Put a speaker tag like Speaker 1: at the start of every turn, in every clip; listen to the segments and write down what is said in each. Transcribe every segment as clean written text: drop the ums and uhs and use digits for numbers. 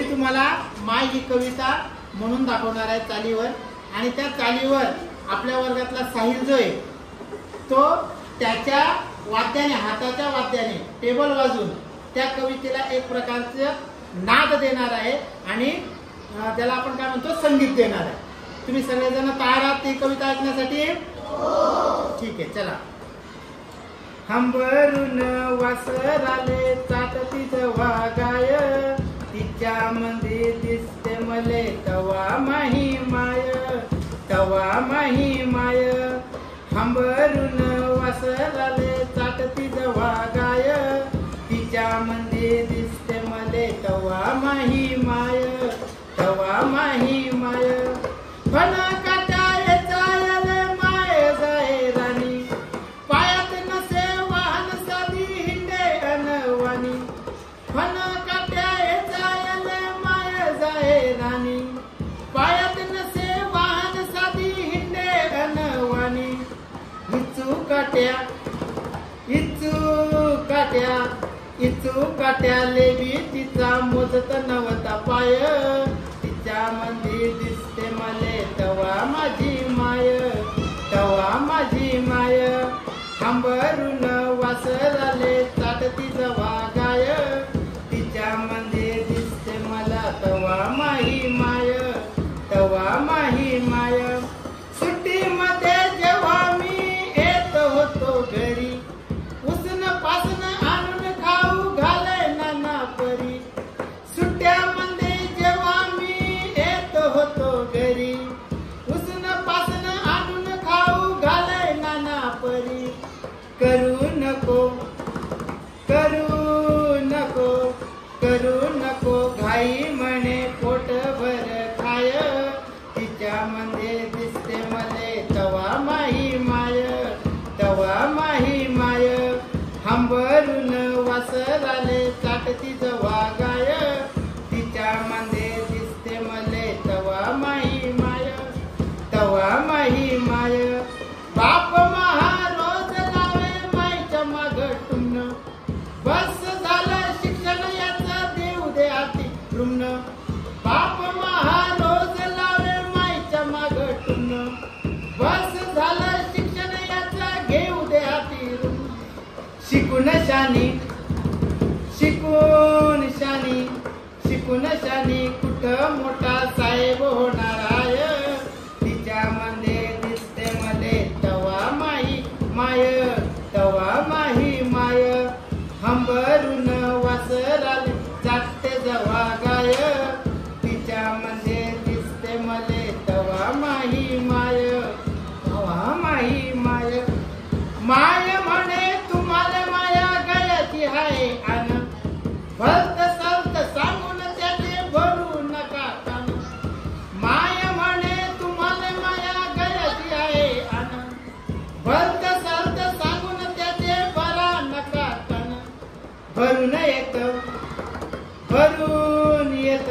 Speaker 1: मी तुम्हाला माय ही कविता म्हणून दाखवणार आहे चालीवर, आणि त्या चालीवर आपल्या वर्गातला साहिल जो आहे तो त्याच्या वाद्याने, हाताच्या वाद्याने टेबल वाजून त्या कवितेला एक प्रकारचं नाद देणार आहे आणि त्याला आपण काय म्हणतो संगीत देणार आहे. तुम्ही सगळेजण तयार आहात ती कविता ऐकण्यासाठी? ठीक आहे, चला. हंबरून वासराले चाटती जवा गाय, तिच्या मध्ये दिसते मले तवा माही माय, तवा माही माय. हंबरून वासराले चाटती जवा गाय, तिच्या मध्ये दिसते मले तवा माही माय, तवा माही माय. फन काट्याले जायले माय जाय राणी, पायात नसे वाहन साधी हिंडे अनवानी. फन काट्याले जायले माय जाय राणी, पायात नसे वाहन साधी हिंडे अनवानी. इचू काट्या इचू काट्या इचू काट्याले बी तिचा मोजत नवता पाय, तिच्या मध्ये दिसते मले तवा माझी माय, तवा माझी माय. हंबरून वासराले चाटती जवा गाय, तिच्या मध्ये दिसते मला तवा माही माय, तवा माही माय. सुट्टीमध्ये जेव्हा मी येत होतो घरी, उसन पासन आणून खाऊ घाले नाना परी. सुट्ट्यामध्ये जेव्हा मी येत होतो घरी, उसन पासन आणून खाऊ घाले नाना परी. करू नको करू नको करू नको घाई म्हणे पोटभर खाय, तिच्यामध्ये दिसते मले तवा माही माय, तवा माही माय. हंबरून वासराले चाटती जवा गाय, तिच्यामध्ये दिसते मले तवा माही माय, तवा माही माय. बाप महारोज लावे माईच्या माग टुमन, बस झालं शिक्षण याचं देऊ दे हाती रुमन. बाप महारोज लावे माईच्या माग टुमन, बस झालं शिक्षण याचं घेऊ दे हाती रुमन. शिकून शानी शिकून शानी शिकून शानी कुठं मोठा साहेब होणार आहे, तिच्यामध्ये दिसते मले तवा माही माय, तवा माही माय. हंबरून वासराले चाटते जवा गाय, तिच्यामध्ये दिसते मले तवा माही माय, तवा माही माय. माय म्हणे तुम्हाला माया गळ्याची हाय आन, भलत सलत सांगून त्याचे भरू नका कान. माय म्हणे तुम्हाला माया गळ्याची आहे आन, भलत सलत सांगून त्याचे भरा नका कान. भरून येत भरून येत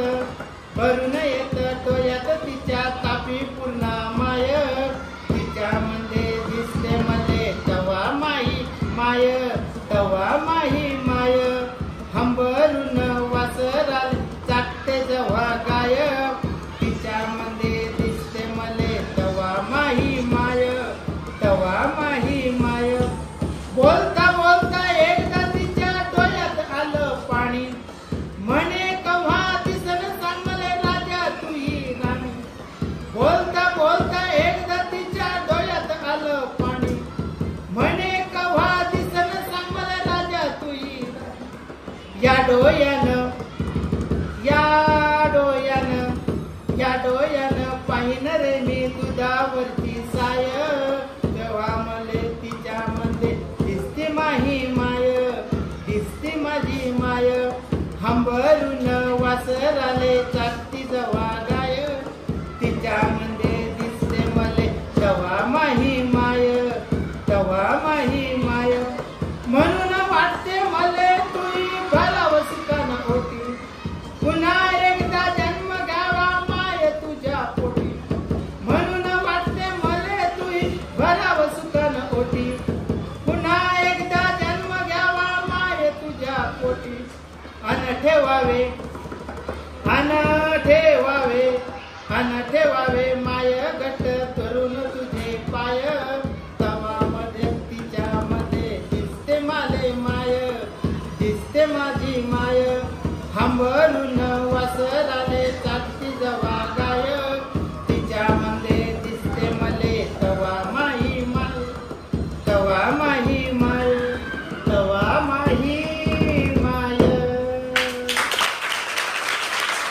Speaker 1: भरून येत डोळ्यात तिच्या तापी पूर्ण माय, तिच्यामध्ये दिसते मले तवा माही माय, तवा माही माय. हंबरून वासराले चाटते जवा गाय, तिच्यामध्ये दिसते मले तवा माही माय, तवा माही माय. बोलता बोलता एकदा तिच्या डोळ्यात आलं पाणी, म्हणे कव्हा दिसन सांग मले राजा तुही राणी. बोलता बोलता एकदा तिच्या डोळ्यात आलं पाणी, म्हणे कव्हा दिसन सांग मले राजा तुही राणी. या डोळ्यानं या डोळ्यानं पाहिन रे मी दुधावरची साय, तेव्हा मले तिच्यामध्ये दिसते माही माय, दिसते माझी माय. हंबरून वासराले चाटती जवा गाय, तिच्यामध्ये दिसते मले तवा माही माय, तवा माही माय. म्हणून वाटते मले तुही भरावस कान ओटी, पुन्हा एकदा जन्म घ्यावा माय तुझ्या पोटी. म्हणून वाटते मले तुही भरावस कान ओटी, पुन्हा एकदा जन्म घ्यावा माय तुझ्या पोटी. अन ठेवावे अन ठेवावे माय गट करून तुझे पाय तवा मध्ये तिच्या मध्ये दिसते माले माय दिसते माझी माय हंबरून वासराले चाटती जवा गाय तिच्या मध्ये दिसते मले तवा माई माय तवा